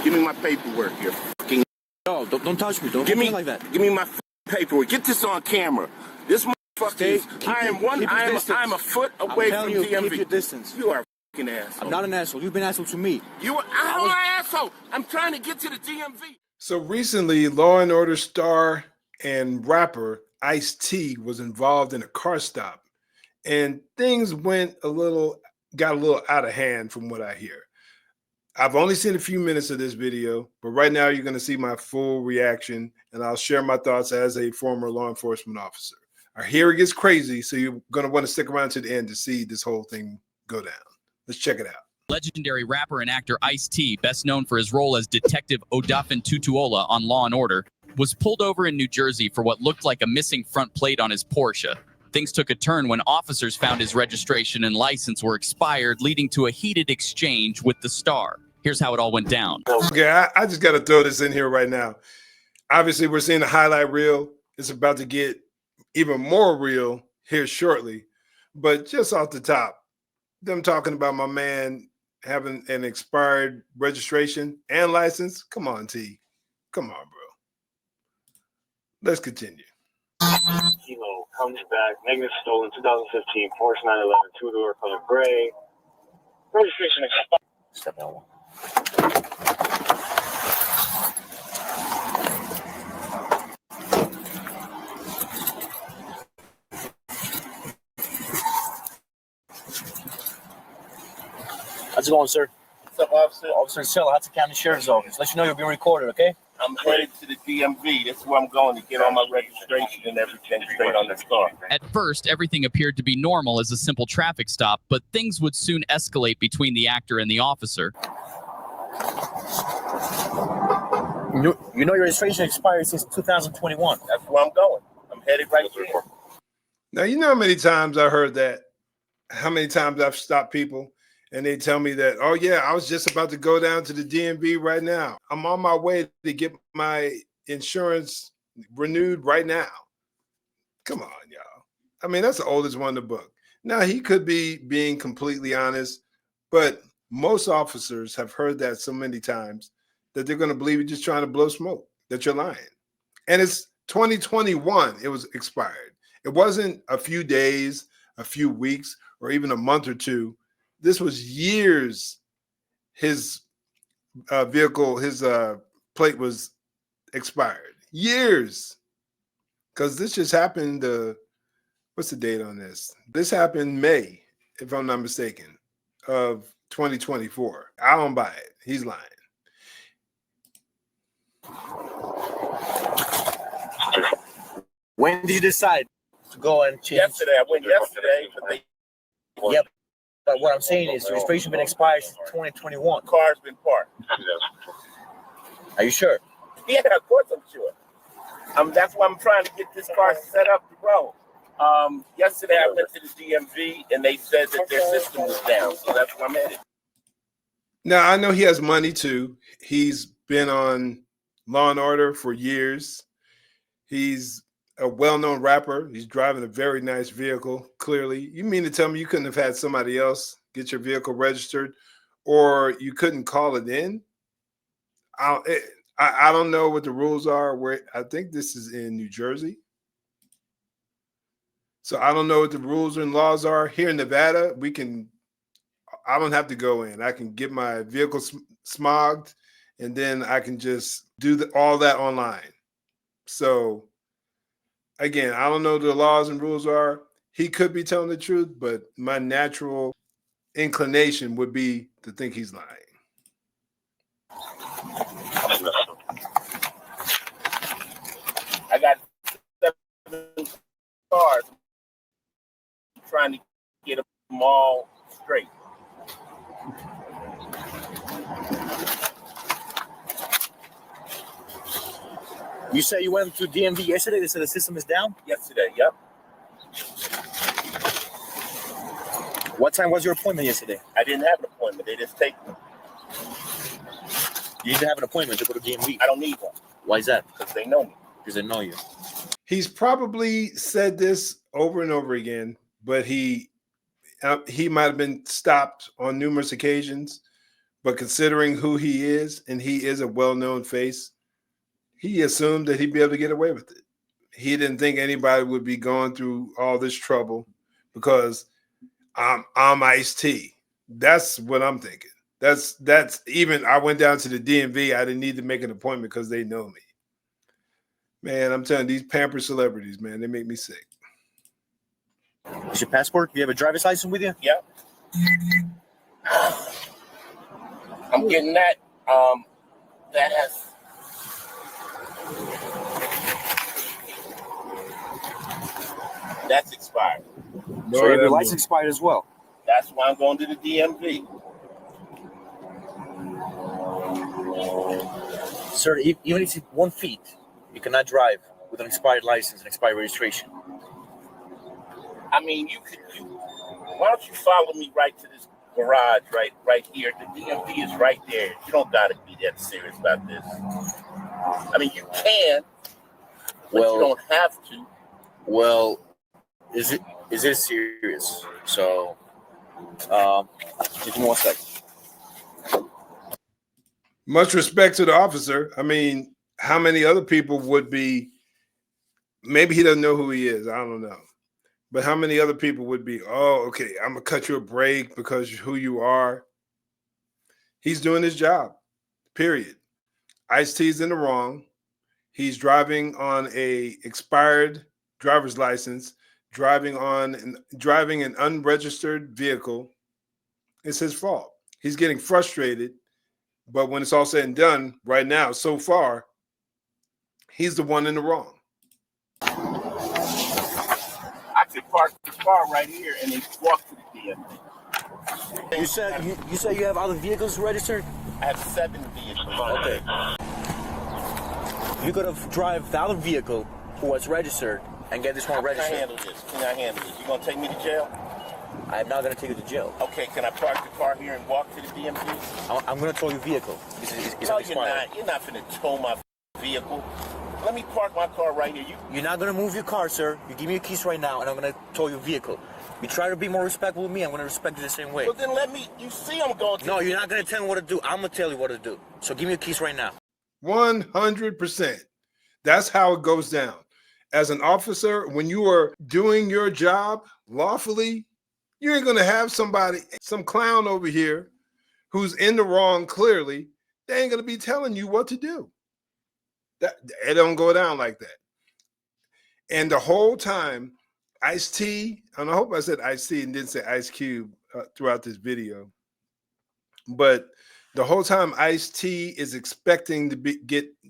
Give me my paperwork here. Fucking. No, don't touch me. Don't give me like that. Give me my paperwork. Get this on camera. This motherfucker is. I'm a foot away from you, DMV. Keep your distance. You are a fucking asshole. I'm not an asshole. You've been an asshole to me. I'm an asshole. I'm trying to get to the DMV. So recently, Law and Order star and rapper Ice-T was involved in a car stop, and things got a little out of hand from what I hear. I've only seen a few minutes of this video, but right now you're going to see my full reaction, and I'll share my thoughts as a former law enforcement officer. I hear it gets crazy, so you're going to want to stick around to the end to see this whole thing go down. Let's check it out. Legendary rapper and actor Ice-T, best known for his role as Detective Odafin Tutuola on Law & Order, was pulled over in New Jersey for what looked like a missing front plate on his Porsche. Things took a turn when officers found his registration and license were expired, leading to a heated exchange with the star. Here's how it all went down. Okay, I just got to throw this in here right now. Obviously, we're seeing the highlight reel. It's about to get even more real here shortly. But just off the top, them talking about my man having an expired registration and license. Come on, T. Come on, bro. Let's continue. Kilo comes back. Negative stolen 2015 Porsche 911 two-door color gray. Registration expired. Step down one. How's it going, sir? What's up, officer? Officer Silla, Hudson County Sheriff's Office. Let you know you're being recorded, okay? I'm headed to the DMV. That's where I'm going to get all my registration and everything straight on this car. At first, everything appeared to be normal as a simple traffic stop, but things would soon escalate between the actor and the officer. You know your registration expired since 2021. That's where I'm going. I'm headed right here. Now, you know how many times I heard that? How many times I've stopped people and they tell me that, oh, yeah, I was just about to go down to the DMV right now. I'm on my way to get my insurance renewed right now. Come on, y'all. I mean, that's the oldest one in the book. Now, he could be being completely honest, but most officers have heard that so many times that they're going to believe you're just trying to blow smoke, that you're lying. And it's 2021, it was expired. It wasn't a few days, a few weeks, or even a month or two. This was years. His vehicle, his plate was expired. Years. Because this just happened, what's the date on this? This happened May, if I'm not mistaken, of 2024. I don't buy it. He's lying. When did you decide to go and change? Yesterday. I went yesterday, but they... Yep. But what I'm saying is your registration been expired since 2021. Car's been parked. Are you sure? Yeah, of course I'm sure. That's why I'm trying to get this car set up to roll. Yesterday I went to the DMV and they said that their system was down, so that's where I'm headed. Now, I know he has money too. He's been on Law and Order for years. He's a well-known rapper. He's driving a very nice vehicle, clearly. You mean to tell me you couldn't have had somebody else get your vehicle registered, or you couldn't call it in? I don't know what the rules are. I think this is in New Jersey. So I don't know what the rules and laws are. Here in Nevada, I don't have to go in. I can get my vehicle smogged, and then I can just do all that online. So again, I don't know what the laws and rules are. He could be telling the truth, but my natural inclination would be to think he's lying. I got 7 cars trying to get them all straight. You say you went to DMV yesterday. They said the system is down? Yesterday, yep. What time was your appointment yesterday? I didn't have an appointment. They just take me. You need to have an appointment to go to DMV. I don't need one. Why is that? Because they know me. Because they know you. He's probably said this over and over again, but he might have been stopped on numerous occasions. But considering who he is, and he is a well-known face, he assumed that he'd be able to get away with it. He didn't think anybody would be going through all this trouble because I'm Ice-T. That's what I'm thinking. That's even I went down to the DMV. I didn't need to make an appointment because they know me. Man, I'm telling you, these pampered celebrities, man, they make me sick. Is your passport? Do you have a driver's license with you? Yeah. I'm getting that. That has. That's expired. So your license expired as well. That's why I'm going to the DMV. Sir, even if it's 1 feet, you cannot drive with an expired license and expired registration. I mean, why don't you follow me right to this garage right here? The DMV is right there. You don't gotta be that serious about this. I mean, you can, but you don't have to. Well, is it serious? So, give me 1 second. Much respect to the officer. I mean, how many other people would be? Maybe he doesn't know who he is. I don't know. But how many other people would be, oh, okay, I'm going to cut you a break because who you are? He's doing his job, period. Ice-T's in the wrong. He's driving on a expired driver's license, driving an unregistered vehicle. It's his fault. He's getting frustrated. But when it's all said and done, right now, so far, he's the one in the wrong. I could park the car right here and then walk to the DMV. You said you have other vehicles registered? I have 7 vehicles. Okay. You could have drive the other vehicle who was registered and get this one registered. Can I handle this? Can I handle this? You gonna take me to jail? I'm not going to take you to jail. Okay, can I park the car here and walk to the DMV? I'm going to tow your vehicle. No, you're not. You're not finna tow my vehicle. Let me park my car right here. You're not going to move your car, sir. You give me your keys right now, and I'm going to tow your vehicle. You try to be more respectful with me, I'm going to respect you the same way. Well, then you see I'm going to... No, you're not going to tell me what to do. I'm going to tell you what to do. So give me your keys right now. 100%. That's how it goes down. As an officer, when you are doing your job lawfully, you ain't going to have some clown over here who's in the wrong clearly. They ain't going to be telling you what to do. It don't go down like that. And the whole time, Ice-T, and I hope I said Ice-T and didn't say Ice Cube throughout this video, but the whole time Ice-T is expecting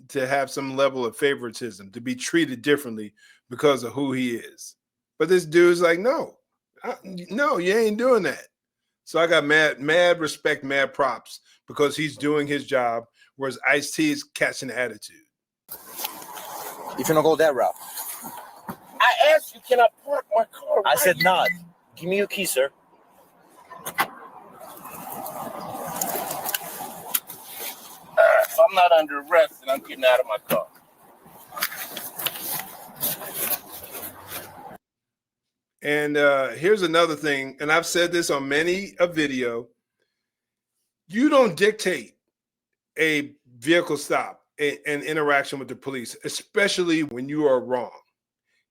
to have some level of favoritism, to be treated differently because of who he is. But this dude's like, no, you ain't doing that. So I got mad respect, mad props because he's doing his job, whereas Ice-T is catching attitude. If you don't go that route. I asked you, can I park my car? I said not. Give me your key, sir. If I'm not under arrest, then I'm getting out of my car. And here's another thing, and I've said this on many a video. You don't dictate a vehicle stop, an interaction with the police, especially when you are wrong.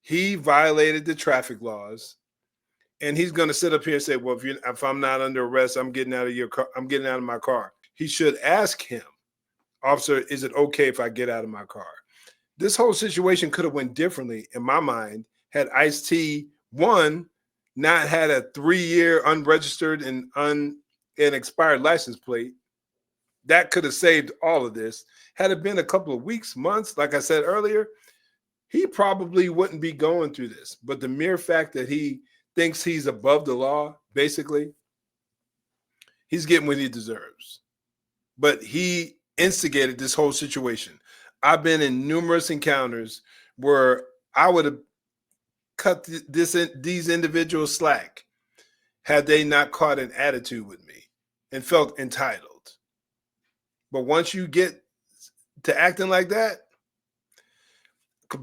He violated the traffic laws, and he's going to sit up here and say, well, if I'm not under arrest, I'm getting out of your car. I'm getting out of my car. He should ask him, officer, is it okay if I get out of my car? This whole situation could have went differently in my mind had Ice-T, one, not had a 3-year unregistered and expired license plate. That could have saved all of this. Had it been a couple of weeks, months, like I said earlier, he probably wouldn't be going through this. But the mere fact that he thinks he's above the law, basically, he's getting what he deserves. But he instigated this whole situation. I've been in numerous encounters where I would have cut these individuals slack had they not caught an attitude with me and felt entitled. But once you get to acting like that,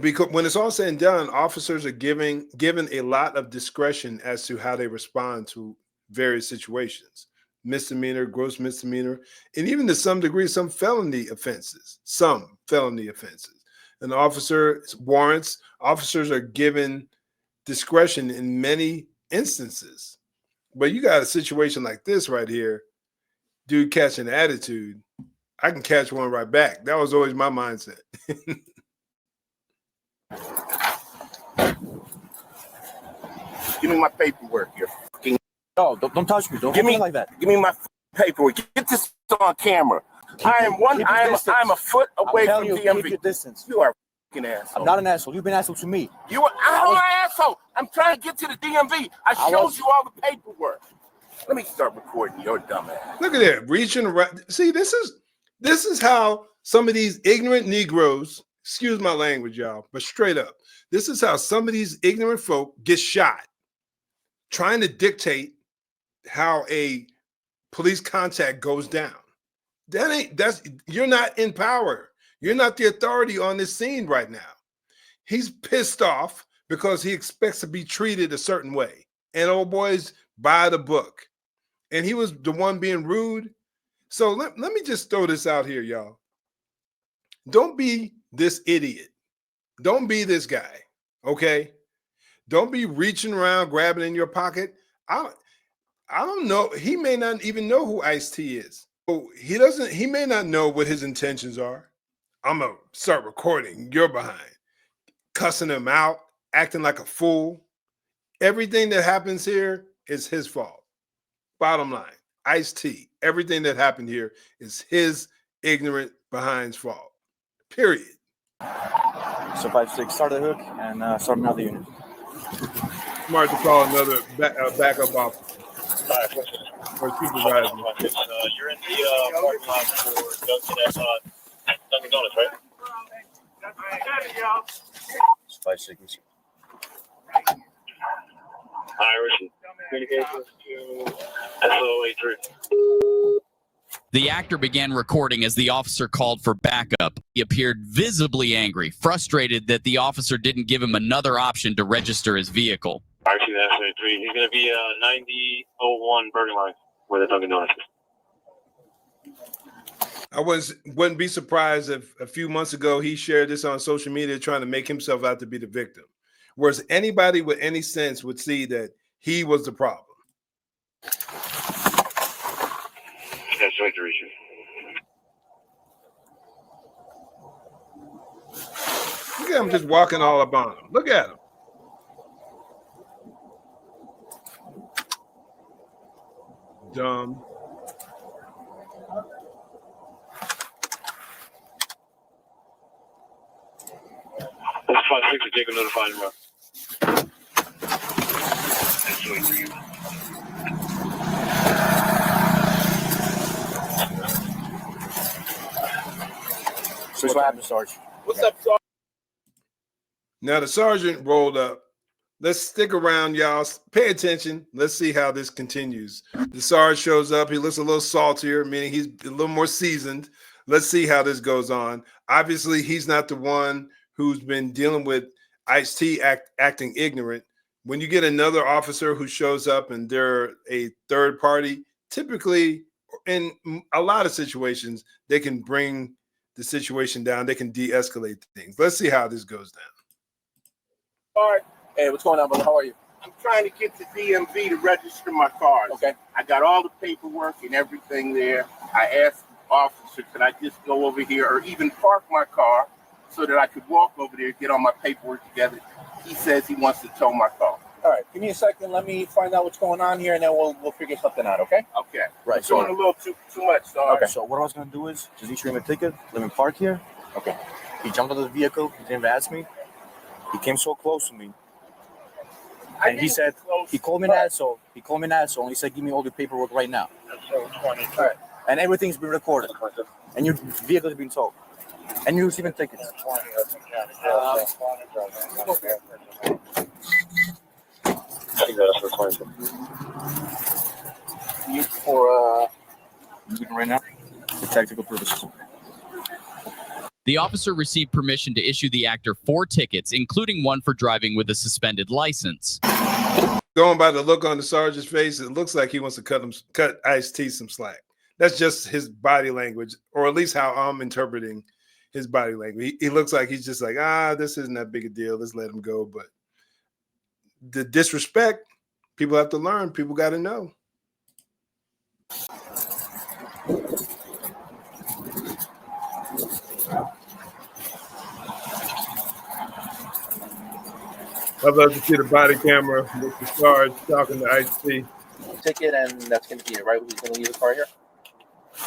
because when it's all said and done, officers are given a lot of discretion as to how they respond to various situations. misdemeanor, gross misdemeanor, and even to some degree, some felony offenses. Some felony offenses. An officer's warrants, officers are given discretion in many instances. But you got a situation like this right here, dude catching attitude. I can catch one right back. That was always my mindset. Give me my paperwork. You're fucking. No, don't touch me. Don't Give me like that. Give me my paperwork. Get this on camera. I'm a foot away from you, DMV. keep your distance. You are a fucking asshole. I'm not an asshole. You've been an asshole to me. You are I'm an asshole. I'm trying to get to the DMV. I showed you all the paperwork. Let me start recording your dumb ass. Look at that, reaching around. See, this is how some of these ignorant Negroes, excuse my language, y'all, but straight up, this is how some of these ignorant folk get shot, trying to dictate how a police contact goes down. You're not in power. You're not the authority on this scene right now. He's pissed off because he expects to be treated a certain way. And old boys by the book. And he was the one being rude. So let me just throw this out here, y'all. Don't be this idiot. Don't be this guy, okay? Don't be reaching around, grabbing in your pocket. I don't know. He may not even know who Ice-T is. He may not know what his intentions are. I'm going to start recording. You're behind. Cussing him out, acting like a fool. Everything that happens here is his fault. Bottom line, Ice-T, everything that happened here is his ignorant behind's fault. Period. So 5-6, start the hook and start another unit. Smart to call another backup officer. Or supervisor. You're in the parking lot for Dunkin' Donuts, right? 5-6. Irish communications to SO83. The actor began recording as the officer called for backup. He appeared visibly angry, frustrated that the officer didn't give him another option to register his vehicle. Irish SO83. He's going to be 9001 Burger Line where the Dunkin' Donuts is. I wouldn't be surprised if a few months ago he shared this on social media trying to make himself out to be the victim. Whereas anybody with any sense would see that he was the problem. That's right, to reach you. Look at him just walking all up on him. Look at him. Dumb. That's 5-6, Jacob notified him. So what happened, Sarge? What's up, Sarge? Now the sergeant rolled up. Let's stick around, y'all. Pay attention. Let's see how this continues. The sergeant shows up. He looks a little saltier, meaning he's a little more seasoned. Let's see how this goes on. Obviously, he's not the one who's been dealing with Ice-T acting ignorant. When you get another officer who shows up and they're a third party, typically in a lot of situations, they can bring the situation down. They can de-escalate things. Let's see how this goes down. All right. Hey, what's going on, brother? How are you? I'm trying to get to DMV to register my cars. Okay. I got all the paperwork and everything there. I asked the officer, could I just go over here or even park my car so that I could walk over there, get all my paperwork together. He says he wants to tow my car. All right, give me a second. Let me find out what's going on here, and then we'll figure something out, okay? Okay. Right. It's doing a little too much, Sarge. Okay. So what I was going to do is just issue him a ticket, let him park here. Okay. He jumped out of the vehicle. He didn't even ask me. He came so close to me. And he said, he called me an asshole. He called me an asshole, and he said, give me all the paperwork right now. All right. And everything's been recorded. And your vehicle's been towed. And you're receiving tickets. You for Right now, for tactical purposes. The officer received permission to issue the actor 4 tickets, including one for driving with a suspended license. going by the look on the sergeant's face, it looks like he wants to cut Ice-T some slack. That's just his body language, or at least how I'm interpreting his body language. He looks like he's just like, this isn't that big a deal. Let's let him go. But the disrespect, people have to learn. People got to know. I'd love to see the body camera with the Sarge talking to Ice-T. Ticket, and that's going to be it, right? He's going to leave the car here?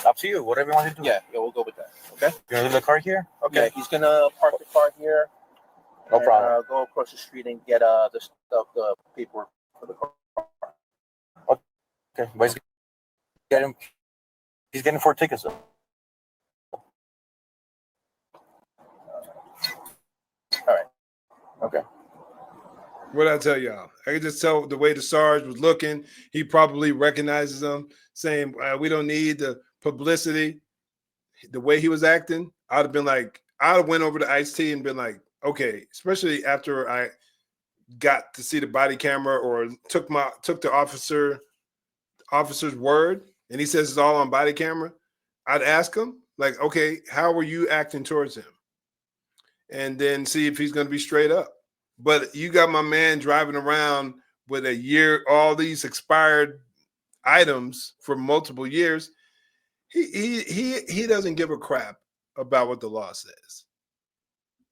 Up to you. Whatever you want to do. Yeah, we'll go with that. Okay? You're going to leave the car here? Okay. Yeah, he's going to park the car here. No problem. Go across the street and get the stuff, the paperwork for the car. Okay. But he's getting 4 tickets, though. All right. Okay. What did I tell y'all? I can just tell the way the Sarge was looking. He probably recognizes them, saying, we don't need the publicity. The way he was acting, I'd have been like, I'd have went over to Ice-T and been like, okay, especially after I got to see the body camera or took the officer's word, and he says it's all on body camera. I'd ask him, like, okay, how were you acting towards him? And then see if he's going to be straight up. But you got my man driving around with all these expired items for multiple years. He doesn't give a crap about what the law says.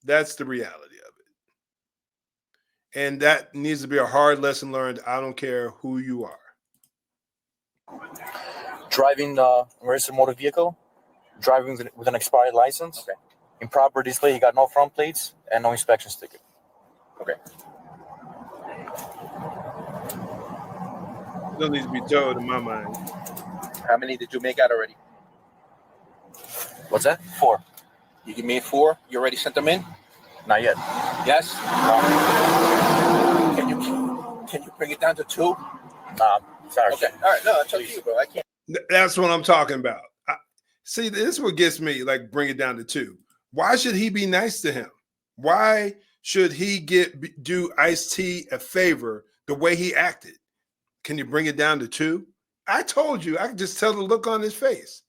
That's the reality of it. And that needs to be a hard lesson learned. I don't care who you are. Driving the emergency motor vehicle, driving with an expired license, okay. Improper display, he got no front plates and no inspection sticker. Okay. Still needs to be towed in my mind. How many did you make out already? What's that? 4. You made 4? You already sent them in? Not yet. Yes? Can you bring it down to 2? Sorry. Okay. All right. No, that's up to you, bro. I can't. That's what I'm talking about. See, this is what gets me, like, bring it down to 2. Why should he be nice to him? Why should he do Ice-T a favor the way he acted? Can you bring it down to 2? I told you, I could just tell the look on his face.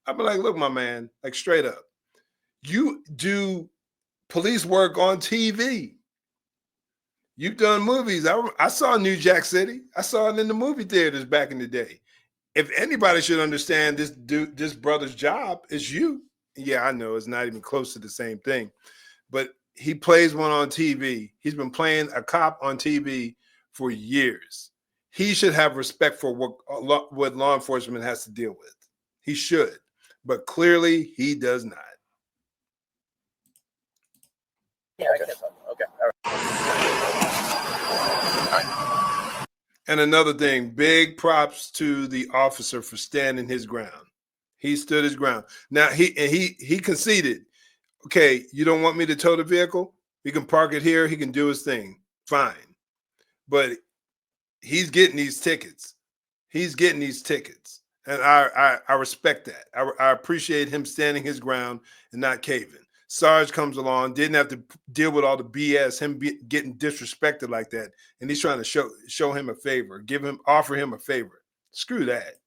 I'd be like, look, my man, like, straight up. You do police work on TV. You've done movies. I saw New Jack City. I saw it in the movie theaters back in the day. If anybody should understand this brother's job, it's you. Yeah, I know it's not even close to the same thing, but he plays one on TV. He's been playing a cop on TV for years. He should have respect for what law enforcement has to deal with. He should, but clearly he does not. Yeah, I guess so. Okay. All right. And another thing, big props to the officer for standing his ground. He stood his ground. Now he conceded. Okay, you don't want me to tow the vehicle? He can park it here. He can do his thing. Fine. But he's getting these tickets. And I respect that. I appreciate him standing his ground and not caving. Sarge comes along, didn't have to deal with all the BS, getting disrespected like that. And he's trying to show him a favor, offer him a favor. Screw that.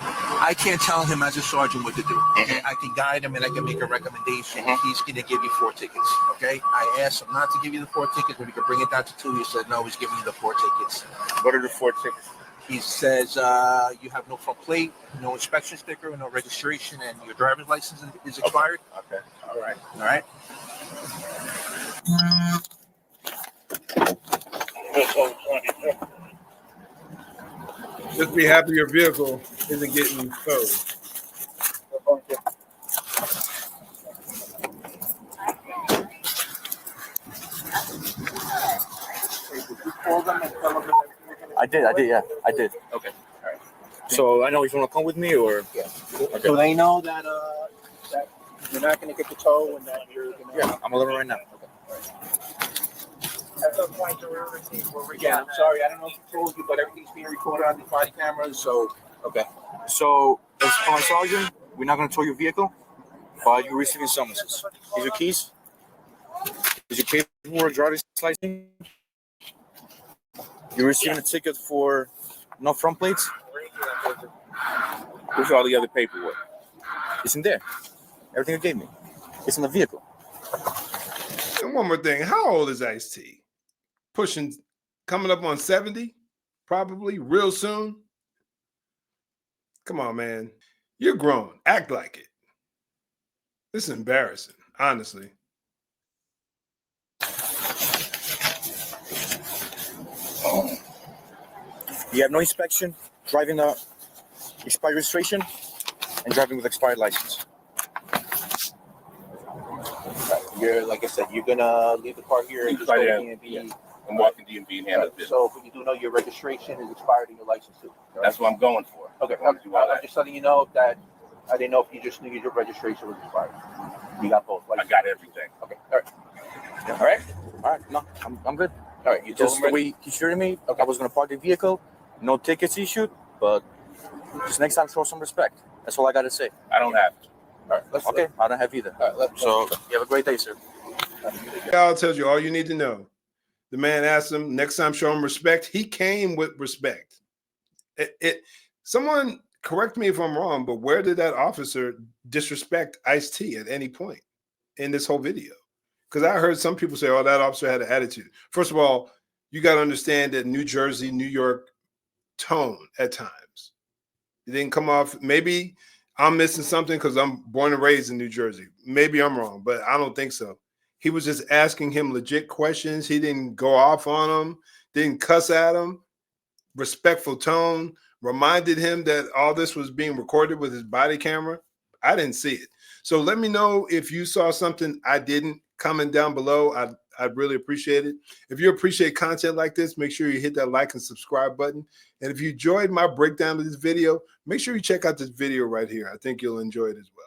I can't tell him as a sergeant what to do. Okay? I can guide him and I can make a recommendation. He's going to give you 4 tickets. Okay? I asked him not to give you the 4 tickets, but he could bring it down to 2. He said, no, he's giving you the 4 tickets. What are the 4 tickets? He says you have no front plate, no inspection sticker, no registration, and your driver's license is expired. Okay. All right. All right. Just be happy your vehicle isn't getting towed. I did, yeah. I did. Okay. All right. So I know if you want to come with me or... Yeah. Okay. So they know that that you're not going to get the tow and that you're going to... Yeah, I'm a little right now. At some point, I'm sorry. I don't know if I told you, but everything's being recorded on the body cameras. So, okay. So, as for my sergeant, we're not going to tow your vehicle, but you're receiving summonses. Is your keys? Is your paperwork, driver's license? You're receiving a ticket for no front plates? Where's all the other paperwork? It's in there. Everything you gave me. It's in the vehicle. And one more thing. How old is Ice-T? Coming up on 70? Probably real soon. Come on, man. You're grown. Act like it. This is embarrassing, honestly. You have no inspection, driving the expired registration, and driving with expired license. You're, like I said, you're gonna leave the car here and just go to DMV. I'm walking DMV and handle business. So, but you do know your registration is expired and your license too. Right? That's what I'm going for. Okay. I'm gonna do all I'm that. just letting you know that I didn't know if you just knew your registration was expired. You got both. I got everything. Okay. All right. Yeah. All right. All right. No, I'm good. All right. You told Just him the ready? way he treated me, I was gonna park the vehicle. No tickets issued, but just next time show some respect. That's all I gotta say. I don't have to. All right. Let's Okay. I don't have either. All right. So you have a great day, sir. I'll tell you all you need to know. The man asked him, next time show him respect. He came with respect. Someone correct me if I'm wrong, but where did that officer disrespect Ice-T at any point in this whole video? Because I heard some people say, oh, that officer had an attitude. First of all, you got to understand that New Jersey, New York tone at times. It didn't come off. Maybe I'm missing something because I'm born and raised in New Jersey. Maybe I'm wrong, but I don't think so. He was just asking him legit questions. He didn't go off on him, didn't cuss at him. Respectful tone, reminded him that all this was being recorded with his body camera. I didn't see it. So let me know if you saw something I didn't. Comment down below. I'd really appreciate it. If you appreciate content like this, make sure you hit that like and subscribe button. And if you enjoyed my breakdown of this video, make sure you check out this video right here. I think you'll enjoy it as well.